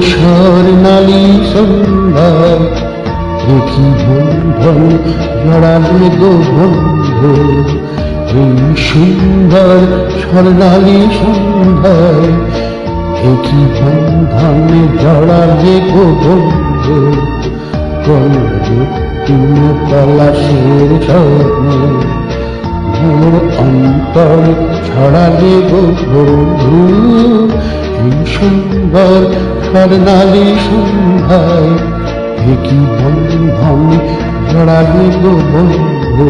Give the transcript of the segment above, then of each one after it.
স্বর্ণালী সন্ধ্যায় দেখি বন্ধন জড়ালে গো বন্ধু। এই সুন্দর স্বর্ণালী সন্ধ্যায় দেখি বন্ধন জড়ালে গো বন্ধু। তুমি পলাশের স্বপ্ন মোর অন্তর ছড়ালে গো বন্ধু। এই সুন্দর স্বর্ণালী সন্ধ্যায় দেখি বন্ধন জড়ালে গো বন্ধু।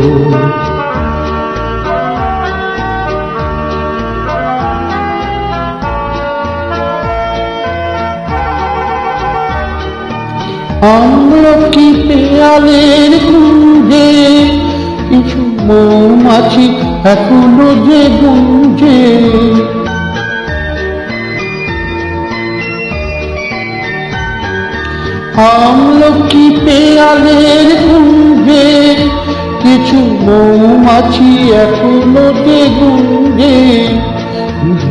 আমলকি পেয়ালের কুঞ্জে কিছু মৌমাছি এখনো যে গুঞ্জে। আমলকি পেয়ালের কুঞ্জে কিছু মৌমাছি এখনো যে গুঞ্জে।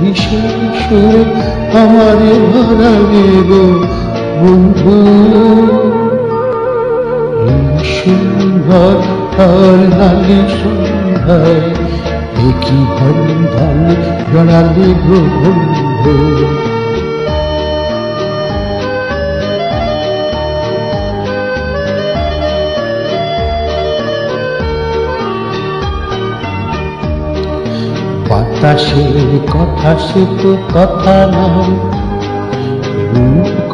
বিশেষ আমারে ভরালে গো বন্ধু। সুন্দর স্বর্ণালী সন্ধ্যায় দেখি বন্ধন জড়ালে গো বন্ধু। বাতাসের কথা সে তো কথা নয়,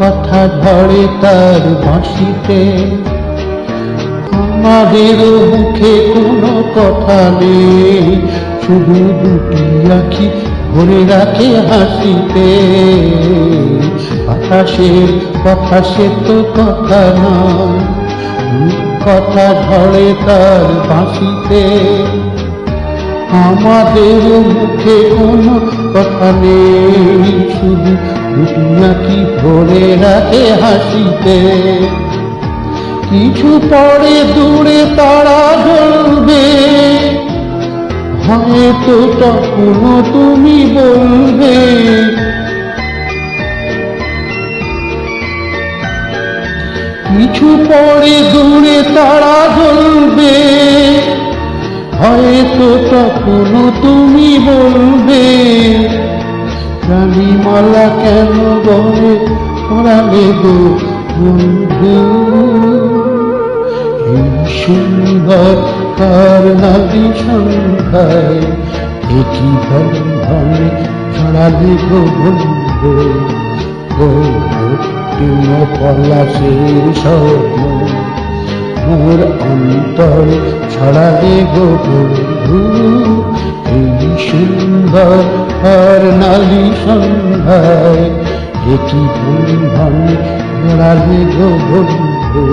কথা ঝরে তার বাঁশিতে। আমাদের মুখে কোনো কথা নেই, শুধু দুটি আঁখি ভরে রাখে হাসিতে। বাতাসের কথা সে তো কথা নয়, কথা ঝরে তার বাঁশিতে। আমাদের মুখে কোনো কথা নেই, শুধু দুটি আঁখি ভরে রাখে হাসিতে। কিছু পরে দূরে তারা জ্বলবে, হয়তো তখনও তুমি বলবে কিছু পরে দূরে তারা জ্বলবে, হয়তো তখনও তুমি বলবে রানীমালা কেন বলে পড়ালে গো বন্ধু। এই সুন্দর স্বর্ণালী সন্ধ্যায় দেখি বন্ধন জড়ালে গো বন্ধু। রক্তিম পলাশের স্বপ্ন মোর অন্তর ছড়ালে গো বন্ধু। এই সুন্দর স্বর্ণালী সন্ধ্যায় দেখি বন্ধন জড়ালে গো বন্ধু।